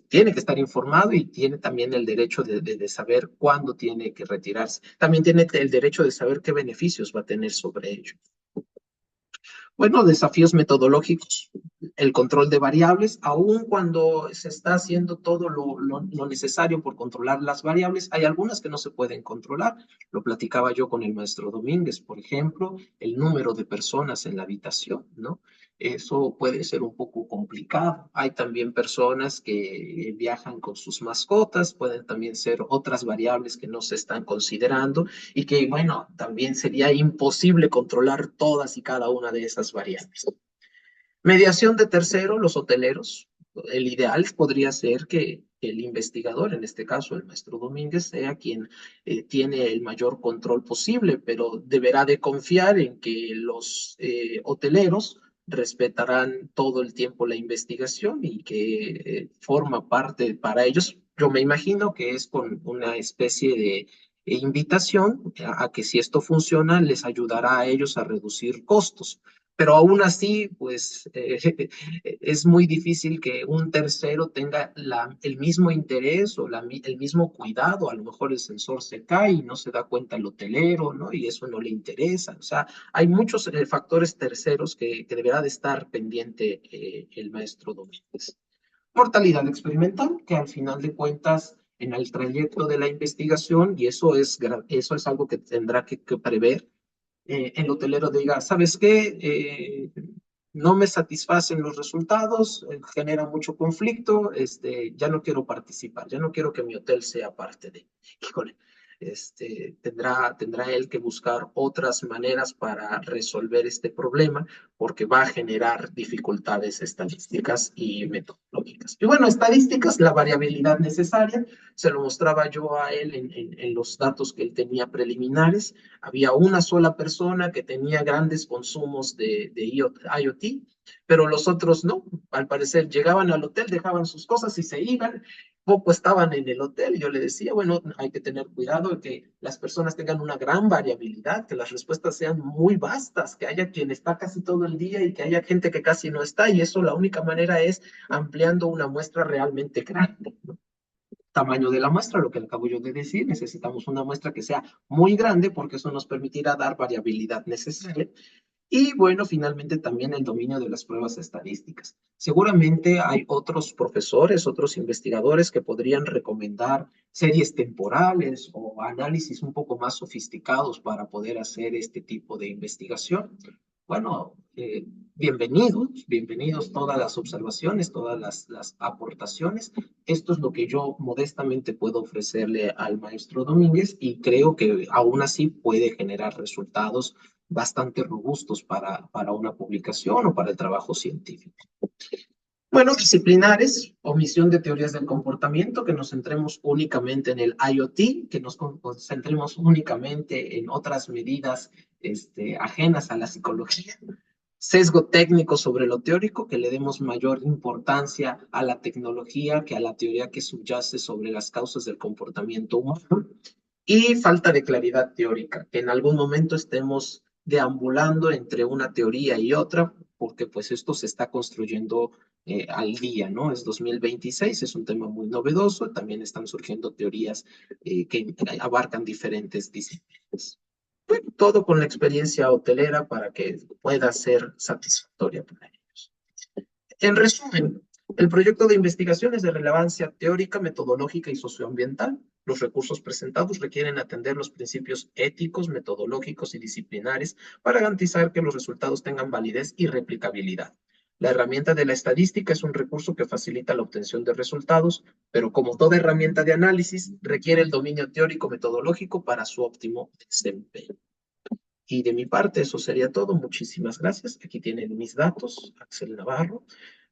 Tiene que estar informado y tiene también el derecho de saber cuándo tiene que retirarse. También tiene el derecho de saber qué beneficios va a tener sobre ello. Bueno, desafíos metodológicos, el control de variables, aun cuando se está haciendo todo lo necesario por controlar las variables, hay algunas que no se pueden controlar. Lo platicaba yo con el maestro Domínguez, por ejemplo, el número de personas en la habitación, ¿no? Eso puede ser un poco complicado. Hay también personas que viajan con sus mascotas, pueden también ser otras variables que no se están considerando y que, bueno, también sería imposible controlar todas y cada una de esas variables. Mediación de tercero, los hoteleros. el ideal podría ser que el investigador, en este caso el maestro Domínguez, sea quien tiene el mayor control posible, pero deberá de confiar en que los hoteleros respetarán todo el tiempo la investigación y que forma parte para ellos. Yo me imagino que es con una especie de invitación a que si esto funciona les ayudará a ellos a reducir costos. Pero aún así, pues es muy difícil que un tercero tenga el mismo interés o el mismo cuidado. A lo mejor el sensor se cae y no se da cuenta el hotelero, ¿no? Y eso no le interesa. O sea, hay muchos factores terceros que deberá de estar pendiente el maestro Domínguez. Mortalidad experimental, que al final de cuentas, en el trayecto de la investigación, y eso es algo que tendrá que prever, el hotelero diga, ¿sabes qué? No me satisfacen los resultados, genera mucho conflicto, ya no quiero participar, ya no quiero que mi hotel sea parte de. Híjole, tendrá él que buscar otras maneras para resolver este problema, porque va a generar dificultades estadísticas y metodológicas. Y bueno, estadísticas, la variabilidad necesaria, se lo mostraba yo a él en los datos que él tenía preliminares. Había una sola persona que tenía grandes consumos de IoT, pero los otros no. Al parecer llegaban al hotel, dejaban sus cosas y se iban. Poco estaban en el hotel. Yo le decía, bueno, hay que tener cuidado de que las personas tengan una gran variabilidad, que las respuestas sean muy vastas, que haya quien está casi todo el día y que haya gente que casi no está. Y eso la única manera es ampliando una muestra realmente grande, ¿no? Tamaño de la muestra, lo que acabo yo de decir, necesitamos una muestra que sea muy grande porque eso nos permitirá dar variabilidad necesaria. Y bueno, finalmente también el dominio de las pruebas estadísticas. Seguramente hay otros profesores, otros investigadores que podrían recomendar series temporales o análisis un poco más sofisticados para poder hacer este tipo de investigación. Bueno, bienvenidos todas las observaciones, todas las aportaciones. Esto es lo que yo modestamente puedo ofrecerle al maestro Domínguez y creo que aún así puede generar resultados bastante robustos para una publicación o para el trabajo científico. Bueno, disciplinares, omisión de teorías del comportamiento, que nos centremos únicamente en el IoT, que nos concentremos únicamente en otras medidas ajenas a la psicología. Sesgo técnico sobre lo teórico, que le demos mayor importancia a la tecnología que a la teoría que subyace sobre las causas del comportamiento humano. Y falta de claridad teórica, que en algún momento estemos deambulando entre una teoría y otra, porque pues esto se está construyendo al día, ¿no? Es 2026, es un tema muy novedoso, también están surgiendo teorías que abarcan diferentes disciplinas. Bueno, todo con la experiencia hotelera para que pueda ser satisfactoria para ellos. En resumen, el proyecto de investigación es de relevancia teórica, metodológica y socioambiental. Los recursos presentados requieren atender los principios éticos, metodológicos y disciplinares para garantizar que los resultados tengan validez y replicabilidad. La herramienta de la estadística es un recurso que facilita la obtención de resultados, pero como toda herramienta de análisis, requiere el dominio teórico metodológico para su óptimo desempeño. Y de mi parte, eso sería todo. Muchísimas gracias. Aquí tienen mis datos. Axel Navarro,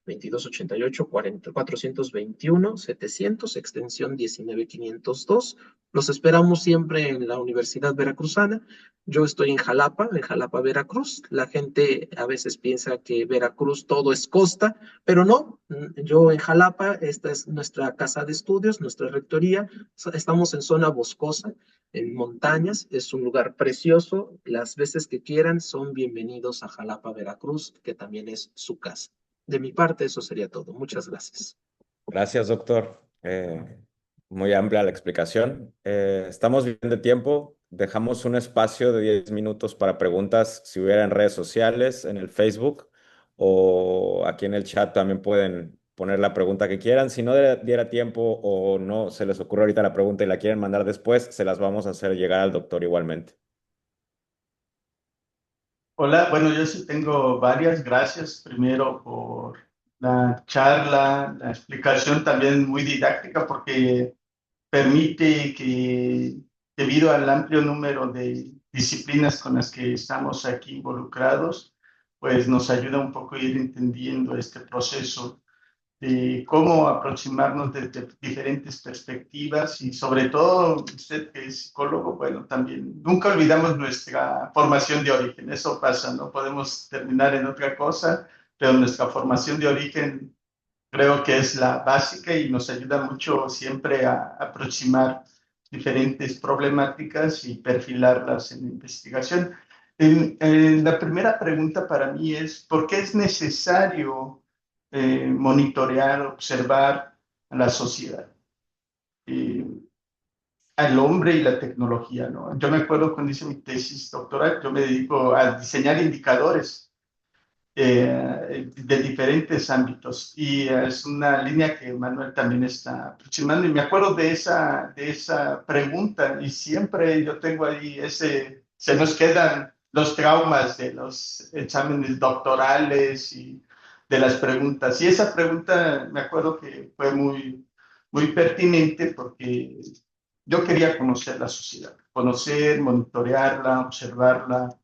2288-421-700, extensión 19502. Los esperamos siempre en la Universidad Veracruzana. Yo estoy en Jalapa, Veracruz. La gente a veces piensa que Veracruz todo es costa, pero no. Yo en Jalapa, esta es nuestra casa de estudios, nuestra rectoría. Estamos en zona boscosa, en montañas. Es un lugar precioso. Las veces que quieran son bienvenidos a Jalapa, Veracruz, que también es su casa. De mi parte, eso sería todo. Muchas gracias. Gracias, doctor. Muy amplia la explicación. Estamos bien de tiempo. Dejamos un espacio de 10 minutos para preguntas, si hubiera en redes sociales, en el Facebook o aquí en el chat también pueden poner la pregunta que quieran. Si no diera tiempo o no se les ocurre ahorita la pregunta y la quieren mandar después, se las vamos a hacer llegar al doctor igualmente. Hola, bueno, yo sí tengo varias. Gracias primero por la charla, la explicación también muy didáctica porque permite que, debido al amplio número de disciplinas con las que estamos aquí involucrados, pues nos ayuda un poco a ir entendiendo este proceso. de cómo aproximarnos desde diferentes perspectivas y sobre todo usted que es psicólogo, bueno, también nunca olvidamos nuestra formación de origen, eso pasa, no podemos terminar en otra cosa, pero nuestra formación de origen creo que es la básica y nos ayuda mucho siempre a aproximar diferentes problemáticas y perfilarlas en la investigación. La primera pregunta para mí es, ¿por qué es necesario monitorear, observar a la sociedad, eh, al hombre y la tecnología, ¿no? Yo me acuerdo cuando hice mi tesis doctoral, yo me dedico a diseñar indicadores de diferentes ámbitos. Y es una línea que Manuel también está aproximando. Y me acuerdo de esa pregunta y siempre yo tengo ahí se nos quedan los traumas de los exámenes doctorales y de las preguntas. Y esa pregunta me acuerdo que fue muy pertinente porque yo quería conocer la sociedad, conocer, monitorearla, observarla,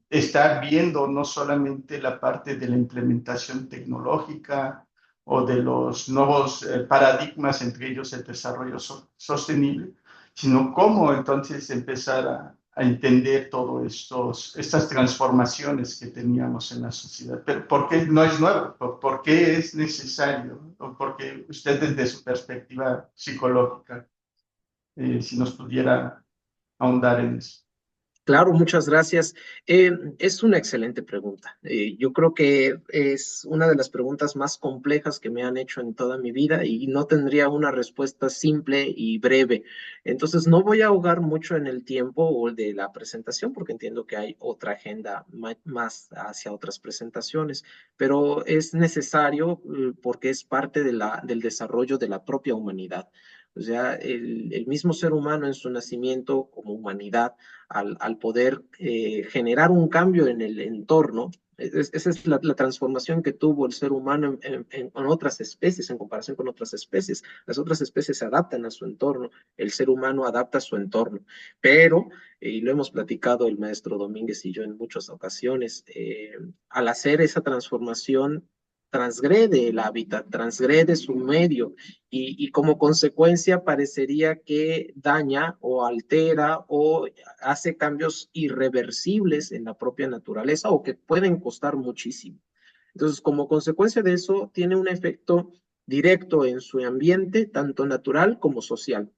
estar viendo no solamente la parte de la implementación tecnológica o de los nuevos paradigmas, entre ellos el desarrollo sostenible, sino cómo entonces empezar a entender todas estas transformaciones que teníamos en la sociedad. Pero ¿por qué no es nuevo? ¿Por qué es necesario? ¿O por qué usted desde su perspectiva psicológica, si nos pudiera ahondar en eso? Claro, muchas gracias. Es una excelente pregunta. Yo creo que es una de las preguntas más complejas que me han hecho en toda mi vida y no tendría una respuesta simple y breve. Entonces, no voy a ahogar mucho en el tiempo o de la presentación porque entiendo que hay otra agenda más hacia otras presentaciones, pero es necesario porque es parte de del desarrollo de la propia humanidad. O sea, el mismo ser humano en su nacimiento como humanidad al poder generar un cambio en el entorno. Esa es la transformación que tuvo el ser humano en otras especies, en comparación con otras especies. Las otras especies se adaptan a su entorno, el ser humano adapta a su entorno, pero, y lo hemos platicado el maestro Domínguez y yo en muchas ocasiones, al hacer esa transformación, transgrede el hábitat, transgrede su medio y como consecuencia parecería que daña o altera o hace cambios irreversibles en la propia naturaleza o que pueden costar muchísimo. Entonces, como consecuencia de eso, tiene un efecto directo en su ambiente, tanto natural como social.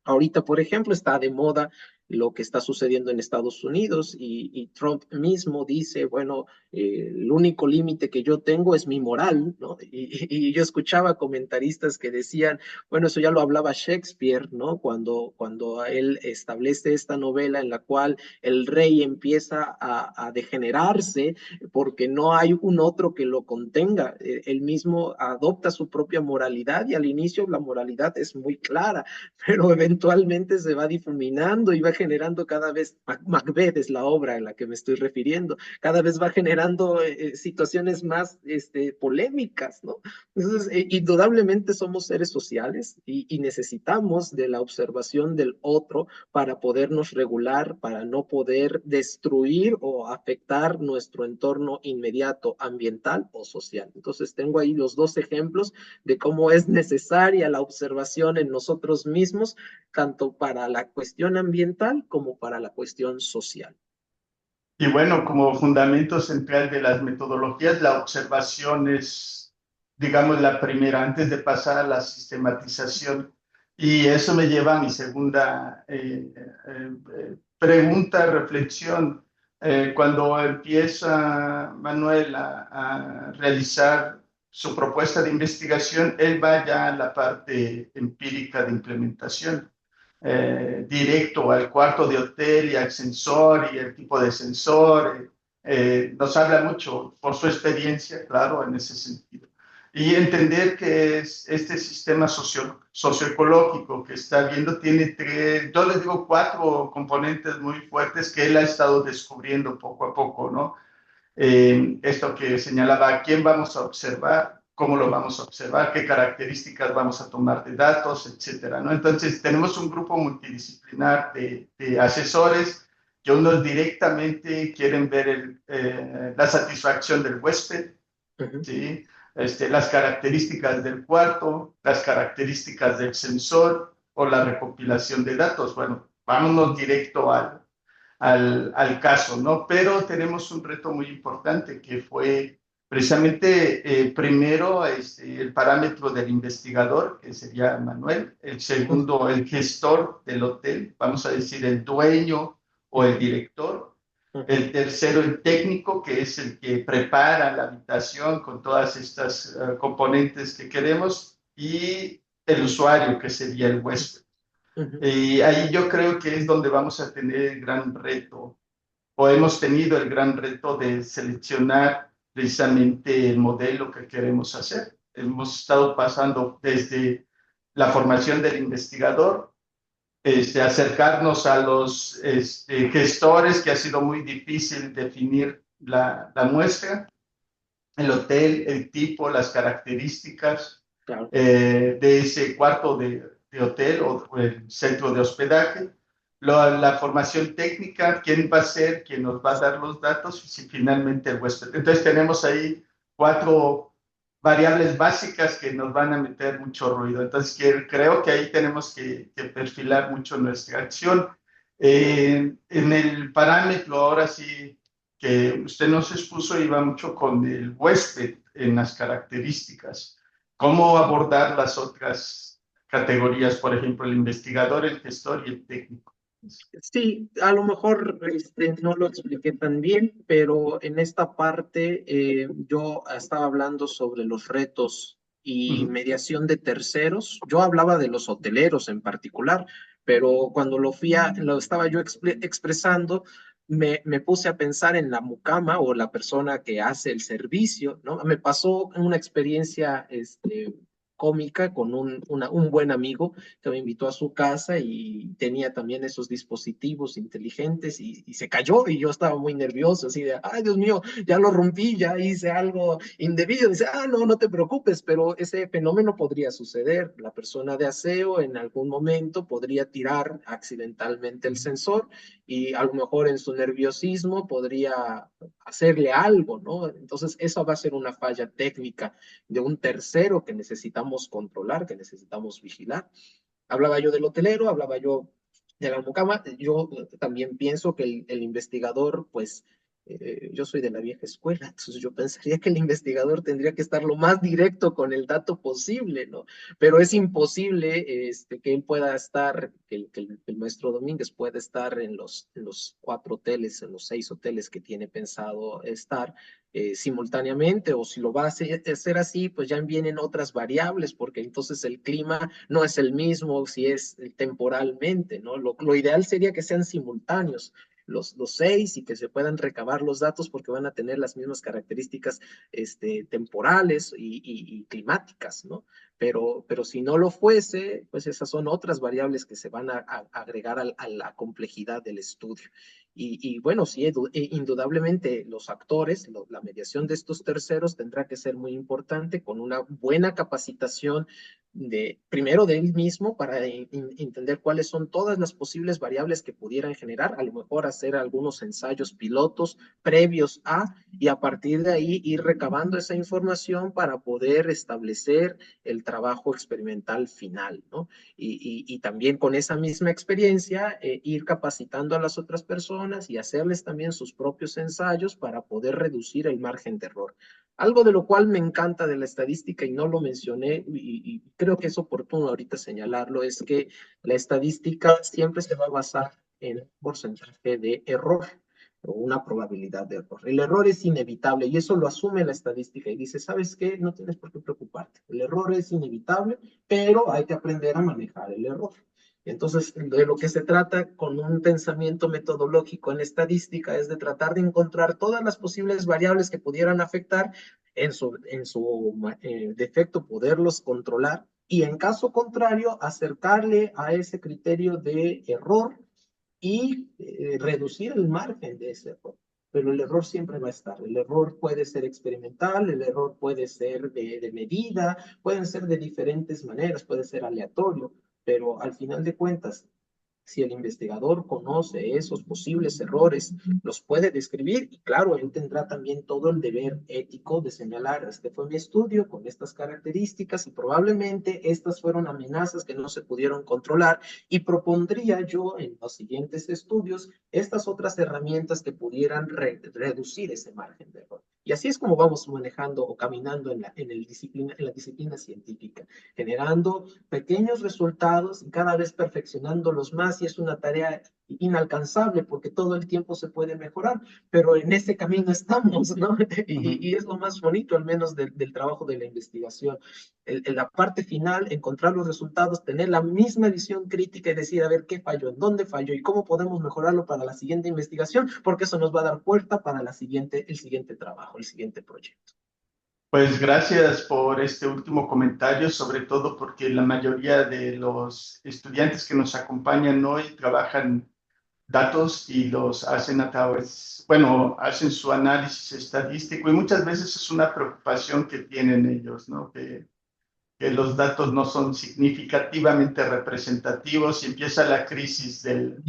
Ahorita, por ejemplo, está de moda lo que está sucediendo en Estados Unidos y Trump mismo dice, bueno, el único límite que yo tengo es mi moral, ¿no? Y yo escuchaba comentaristas que decían, bueno, eso ya lo hablaba Shakespeare, ¿no? Cuando él establece esta novela en la cual el rey empieza a degenerarse porque no hay un otro que lo contenga. Él mismo adopta su propia moralidad y al inicio la moralidad es muy clara, pero eventualmente se va difuminando y va generando cada vez, Macbeth es la obra a la que me estoy refiriendo, cada vez va generando situaciones más polémicas, ¿no? Entonces, indudablemente somos seres sociales y necesitamos de la observación del otro para podernos regular, para no poder destruir o afectar nuestro entorno inmediato, ambiental o social. Entonces, tengo ahí los dos ejemplos de cómo es necesaria la observación en nosotros mismos, tanto para la cuestión ambiental como para la cuestión social. Y bueno, como fundamento central de las metodologías, la observación es, digamos, la primera antes de pasar a la sistematización. Y eso me lleva a mi segunda pregunta, reflexión. Cuando empieza Manuel a realizar su propuesta de investigación, él va ya a la parte empírica de implementación, directo al cuarto de hotel y al sensor y el tipo de sensor. Nos habla mucho por su experiencia, claro, en ese sentido. Y entender que es este sistema socioecológico que está viendo tiene tres, yo les digo cuatro componentes muy fuertes que él ha estado descubriendo poco a poco, ¿no? Esto que señalaba, quién vamos a observar, cómo lo vamos a observar, qué características vamos a tomar de datos, etcétera, ¿no? Entonces, tenemos un grupo multidisciplinar de asesores que unos directamente quieren ver la satisfacción del huésped, ¿sí? las características del cuarto, las características del sensor o la recopilación de datos. Bueno, vámonos directo al caso, ¿no? Pero tenemos un reto muy importante que fue precisamente primero el parámetro del investigador, que sería Manuel, el segundo el gestor del hotel, vamos a decir el dueño o el director, el tercero el técnico, que es el que prepara la habitación con todas estas componentes que queremos, y el usuario, que sería el huésped. Y ahí yo creo que es donde vamos a tener el gran reto, o hemos tenido el gran reto de seleccionar precisamente el modelo que queremos hacer. Hemos estado pasando desde la formación del investigador, acercarnos a los gestores, que ha sido muy difícil definir la muestra, el hotel, el tipo, las características Claro. de ese cuarto de hotel o el centro de hospedaje, la formación técnica, quién va a ser, quién nos va a dar los datos y si finalmente el huésped. Entonces tenemos ahí 4 variables básicas que nos van a meter mucho ruido. Entonces creo que ahí tenemos que perfilar mucho nuestra acción. En el parámetro, ahora sí, que usted nos expuso, iba mucho con el huésped en las características. ¿Cómo abordar las otras categorías, por ejemplo, el investigador, el gestor y el técnico? Sí, a lo mejor no lo expliqué tan bien, pero en esta parte yo estaba hablando sobre los retos y Ujú. mediación de terceros. Yo hablaba de los hoteleros en particular, pero cuando lo estaba yo expresando, me puse a pensar en la mucama o la persona que hace el servicio, ¿no? Me pasó una experiencia cómica con un buen amigo que me invitó a su casa y tenía también esos dispositivos inteligentes y se cayó y yo estaba muy nervioso, así de, ay Dios mío, ya lo rompí, ya hice algo indebido. Dice, no, no te preocupes, pero ese fenómeno podría suceder. La persona de aseo en algún momento podría tirar accidentalmente el sensor y a lo mejor en su nerviosismo podría hacerle algo, ¿no? Entonces, eso va a ser una falla técnica de un tercero que necesitamos controlar, que necesitamos vigilar. Hablaba yo del hotelero, hablaba yo de la mucama. Yo también pienso que el investigador, pues, yo soy de la vieja escuela, entonces yo pensaría que el investigador tendría que estar lo más directo con el dato posible, ¿no? Pero es imposible que él pueda estar, que el maestro Domínguez pueda estar en los 4 hoteles, en los 6 hoteles que tiene pensado estar, simultáneamente, o si lo va a hacer así, pues ya vienen otras variables, porque entonces el clima no es el mismo si es temporalmente, ¿no? Lo ideal sería que sean simultáneos los 6 y que se puedan recabar los datos porque van a tener las mismas características temporales y climáticas, ¿no? Pero si no lo fuese, pues esas son otras variables que se van a agregar a la complejidad del estudio. Y bueno, sí, indudablemente los actores, la mediación de estos terceros tendrá que ser muy importante con una buena capacitación primero de él mismo para entender cuáles son todas las posibles variables que pudieran generar, a lo mejor hacer algunos ensayos pilotos previos y a partir de ahí ir recabando esa información para poder establecer el trabajo experimental final, ¿no? Y también con esa misma experiencia ir capacitando a las otras personas y hacerles también sus propios ensayos para poder reducir el margen de error. Algo de lo cual me encanta de la estadística y no lo mencioné y creo que es oportuno ahorita señalarlo, es que la estadística siempre se va a basar en un porcentaje de error o una probabilidad de error. El error es inevitable y eso lo asume la estadística y dice, ¿sabes qué? No tienes por qué preocuparte. El error es inevitable, pero hay que aprender a manejar el error. Entonces, de lo que se trata con un pensamiento metodológico en estadística es de tratar de encontrar todas las posibles variables que pudieran afectar, en su defecto poderlos controlar y en caso contrario acercarle a ese criterio de error y reducir el margen de ese error. Pero el error siempre va a estar. El error puede ser experimental, el error puede ser de medida, pueden ser de diferentes maneras, puede ser aleatorio, pero al final de cuentas, Si el investigador conoce esos posibles errores, los puede describir y claro, él tendrá también todo el deber ético de señalar, este fue mi estudio con estas características y probablemente estas fueron amenazas que no se pudieron controlar y propondría yo en los siguientes estudios estas otras herramientas que pudieran reducir ese margen de error. Y así es como vamos manejando o caminando en la disciplina científica, generando pequeños resultados y cada vez perfeccionándolos más y es una tarea inalcanzable porque todo el tiempo se puede mejorar, pero en ese camino estamos, ¿no? Y es lo más bonito, al menos del trabajo de la investigación. En la parte final, encontrar los resultados, tener la misma visión crítica y decir, a ver, qué falló, en dónde falló y cómo podemos mejorarlo para la siguiente investigación, porque eso nos va a dar puerta para el siguiente trabajo, el siguiente proyecto. Pues gracias por este último comentario, sobre todo porque la mayoría de los estudiantes que nos acompañan hoy trabajan datos y los hacen a través, bueno, hacen su análisis estadístico y muchas veces es una preocupación que tienen ellos, ¿no? Que los datos no son significativamente representativos y empieza la crisis del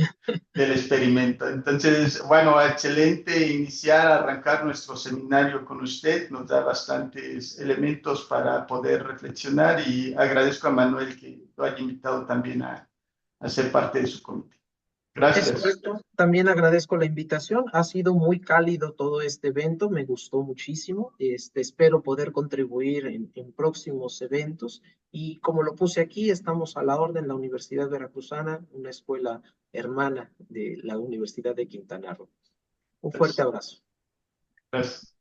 experimento. Entonces, bueno, excelente iniciar, arrancar nuestro seminario con usted, nos da bastantes elementos para poder reflexionar y agradezco a Manuel que lo haya invitado también a ser parte de su comité. Es Gracias. correcto. También agradezco la invitación. Ha sido muy cálido todo este evento. Me gustó muchísimo. Espero poder contribuir en próximos eventos. Y como lo puse aquí, estamos a la orden, la Universidad Veracruzana, una escuela hermana de la Universidad de Quintana Roo. Un fuerte abrazo. Gracias.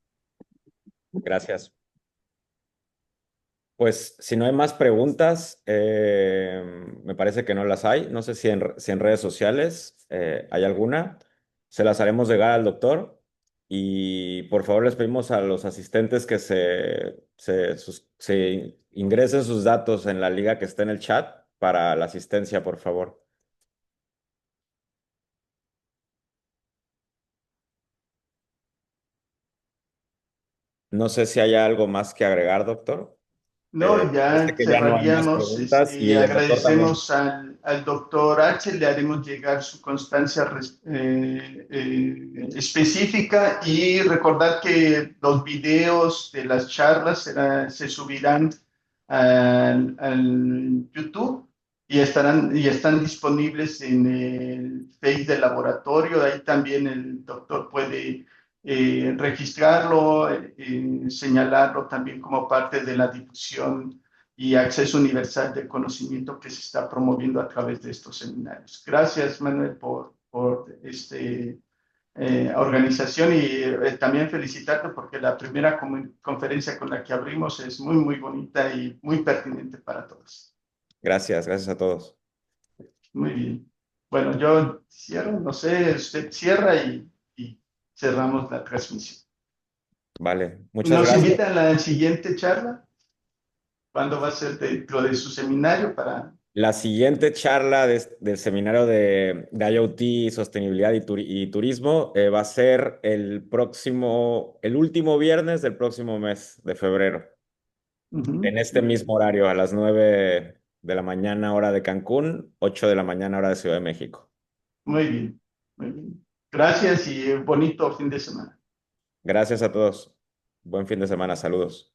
Gracias. Pues si no hay más preguntas, me parece que no las hay. No sé si en redes sociales hay alguna. Se las haremos llegar al doctor y por favor les pedimos a los asistentes que se ingresen sus datos en la liga que está en el chat para la asistencia, por favor. No sé si hay algo más que agregar, doctor. No, Parece ya que ya no hay más cerraríamos. preguntas y el doctor también. Agradecemos al doctor H, le haremos llegar su constancia específica y recordar que los videos de las charlas se subirán al YouTube y están disponibles en el Face del laboratorio. Ahí también el doctor puede registrarlo, señalarlo también como parte de la difusión y acceso universal del conocimiento que se está promoviendo a través de estos seminarios. Gracias, Manuel, por esta organización y también felicitarte porque la primera conferencia con la que abrimos es muy, muy bonita y muy pertinente para todos. Gracias, gracias a todos. Muy bien. Bueno, yo cierro, no sé, usted cierra y cerramos la transmisión. Vale, muchas ¿Nos gracias. invita a la siguiente charla? ¿Cuándo va a ser dentro de su seminario para... La siguiente charla del seminario de IoT, sostenibilidad y turismo va a ser el último viernes del próximo mes de febrero, en este mismo horario, a las 9 de la mañana hora de Cancún, 8 de la mañana hora de Ciudad de México. Muy bien, muy bien. Gracias y bonito fin de semana. Gracias a todos. Buen fin de semana. Saludos.